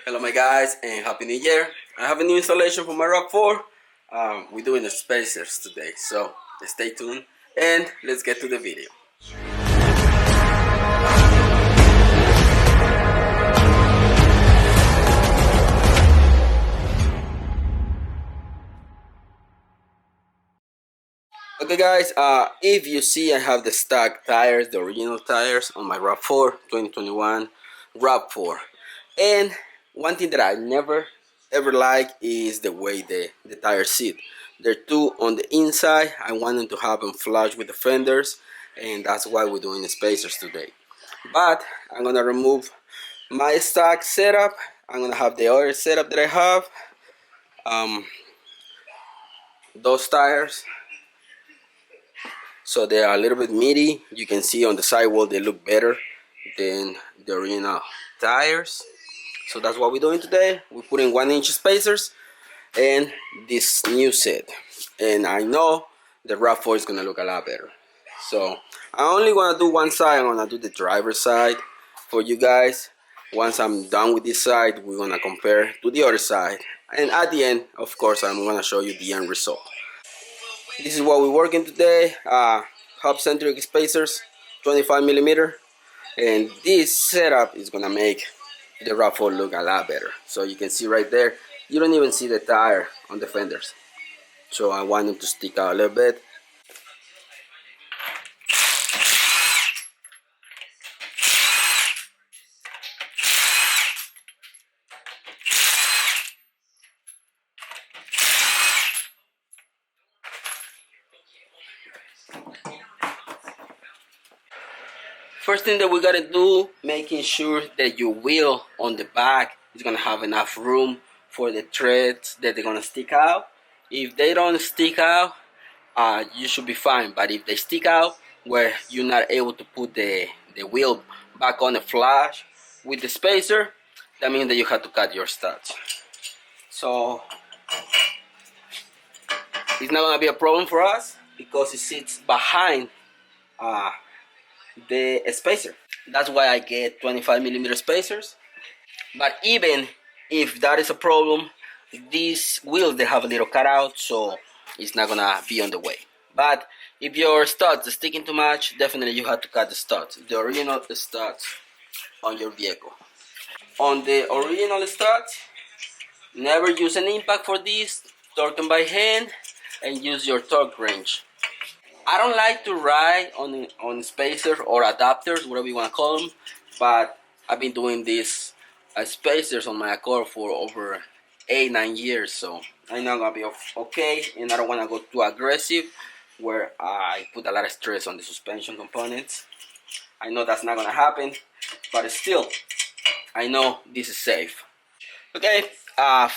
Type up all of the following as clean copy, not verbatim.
Hello my guys and Happy New Year. I have a new installation for my RAV4. We're doing the spacers today, so stay tuned and let's get to the video. Okay guys, if you see I have the stock tires, the original tires on my RAV4 2021 RAV4. And one thing that I never ever like is the way the tires sit. They're two on the inside. I want them to have them flush with the fenders, and that's why we're doing the spacers today. But I'm gonna remove my stock setup. I'm gonna have the other setup that I have. Those tires, so they are a little bit meaty. You can see on the sidewall they look better than the original tires. So that's what we're doing today. We're putting 1-inch spacers and this new set, and I know the RAV4 is gonna look a lot better. So I only wanna do one side. I'm gonna do the driver's side for you guys. Once I'm done with this side, we're gonna compare to the other side, and at the end, of course, I'm gonna show you the end result. This is what we're working today. Hub Centric spacers, 25mm, and this setup is gonna make the RAV4 look a lot better. So you can see right there, you don't even see the tire on the fenders. So I want them to stick out a little bit. First thing that we gotta do, making sure that your wheel on the back is gonna have enough room for the threads that they're gonna stick out. If they don't stick out, you should be fine. But if they stick out where you're not able to put the wheel back on the flush with the spacer, that means that you have to cut your studs. So it's not gonna be a problem for us because it sits behind the spacer. That's why I get 25mm spacers. But even if that is a problem, these wheels, they have a little cutout, so it's not gonna be on the way. But if your studs are sticking too much, definitely you have to cut the studs, the original studs on your vehicle. On the original studs, never use an impact for this. Torque them by hand and use your torque wrench. I don't like to ride on spacers or adapters, whatever you want to call them, but I've been doing these spacers on my Accord for over 8-9 years, so I know I'm gonna be okay, and I don't want to go too aggressive where I put a lot of stress on the suspension components. I know that's not gonna happen, but still, I know this is safe. Okay,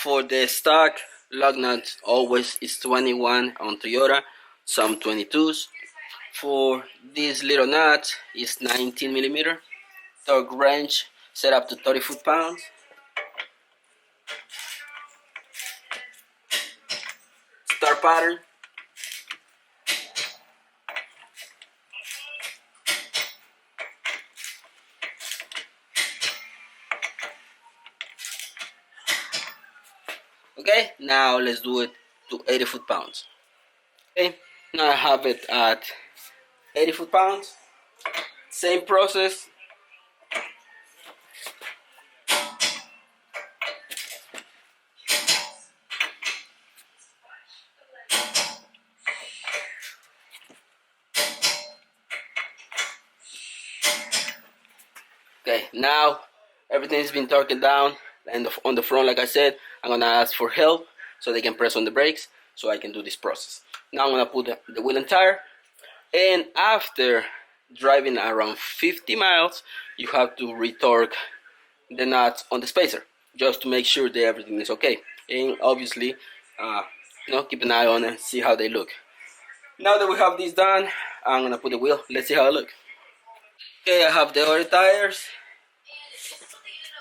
for the stock lug nut, always is 21 on Toyota, some 22s. For this little nut is 19mm. Torque wrench set up to 30 foot-pounds. Star pattern. Okay, now let's do it to 80 foot-pounds. Okay, now I have it at 80 foot-pounds. Same process. Okay, now everything's been torqued down, and on the front, like I said, I'm gonna ask for help so they can press on the brakes so I can do this process. Now I'm gonna put the wheel and tire, and after driving around 50 miles, you have to retorque the nuts on the spacer just to make sure that everything is okay. And obviously, keep an eye on it, see how they look. Now that we have this done, I'm gonna put the wheel. Let's see how it looks. Okay, I have the other tires.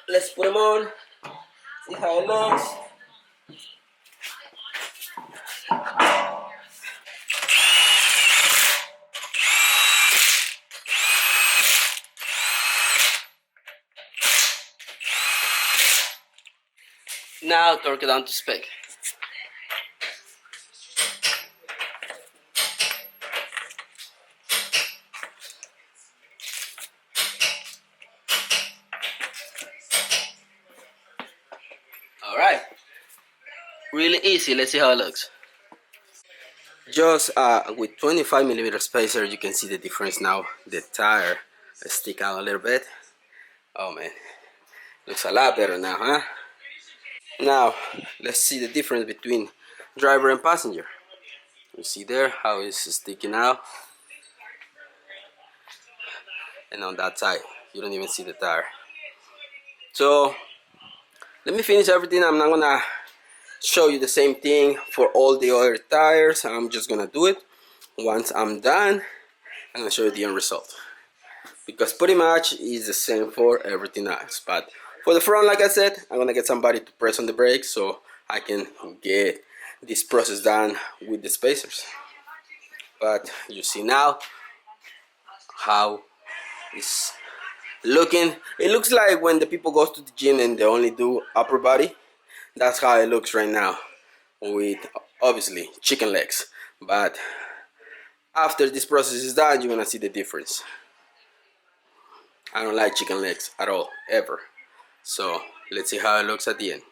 Let's put them on. See how it looks. Now torque it down to spec. Alright, really easy. Let's see how it looks. Just with 25mm spacer, you can see the difference now. The tire stick out a little bit. Oh man, looks a lot better now, huh? Now let's see the difference between driver and passenger. You see there how it's sticking out, and on that side you don't even see the tire. So let me finish everything. I'm not gonna show you the same thing for all the other tires. I'm just gonna do it. Once I'm done, I'm gonna show you the end result, because pretty much is the same for everything else. But for the front, like I said, I'm gonna get somebody to press on the brakes so I can get this process done with the spacers. But you see now how it's looking. It looks like when the people go to the gym and they only do upper body. That's how it looks right now, with obviously chicken legs. But after this process is done, you're gonna see the difference. I don't like chicken legs at all, ever. So let's see how it looks at the end.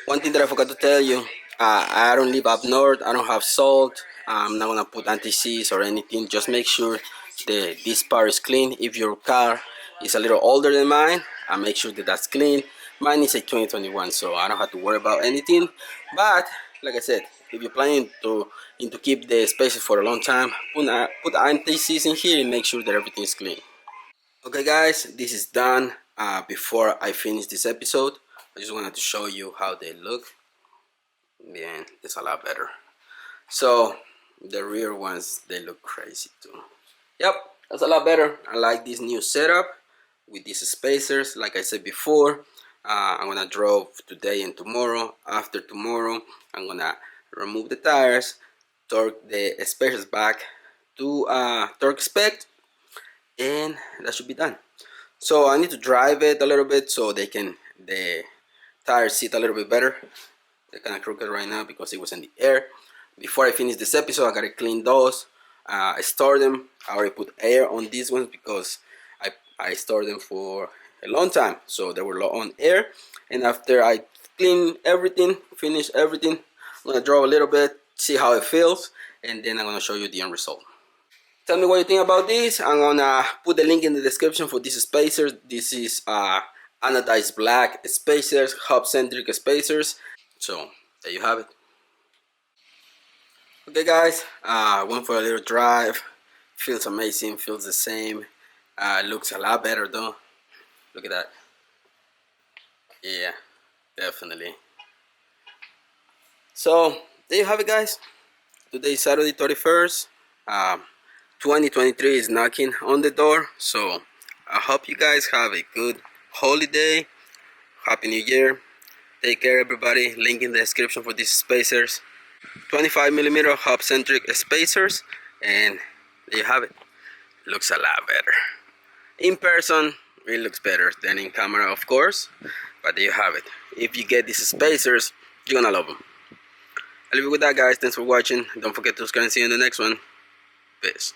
One thing that I forgot to tell you, I don't live up north. I don't have salt. I'm not gonna put anti-seize or anything. Just make sure that this part is clean. If your car is a little older than mine, I make sure that that's clean. Mine is a 2021, so I don't have to worry about anything. But like I said, if you're planning to keep the spaces for a long time, put anti-seize in here and make sure that everything is clean. Okay guys, this is done. Before I finish this episode, I just wanted to show you how they look. Man, it's a lot better. So the rear ones, they look crazy too. Yep, that's a lot better. I like this new setup with these spacers. Like I said before, I'm gonna drive today and tomorrow. After tomorrow, I'm gonna remove the tires, torque the spacers back to torque spec, and that should be done. So I need to drive it a little bit so the tires sit a little bit better. They're kind of crooked right now because it was in the air. Before I finish this episode, I gotta clean those. I store them. I already put air on these ones because I stored them for a long time, so they were low on air. And after I clean everything, finish everything, I'm gonna draw a little bit, see how it feels, and then I'm gonna show you the end result. Tell me what you think about this. I'm gonna put the link in the description for these spacers. This is anodized black spacers, hub centric spacers. So there you have it. Okay guys, went for a little drive. Feels amazing, feels the same. Looks a lot better though. Look at that. Yeah, definitely. So there you have it guys. Today is Saturday 31st. 2023 is knocking on the door. So I hope you guys have a good holiday. Happy New Year. Take care everybody. Link in the description for these spacers. 25mm hub centric spacers, and there you have it. Looks a lot better in person. It looks better than in camera, of course, but there you have it. If you get these spacers, you're gonna love them. I'll leave you with that guys. Thanks for watching. Don't forget to subscribe and see you in the next one. Peace.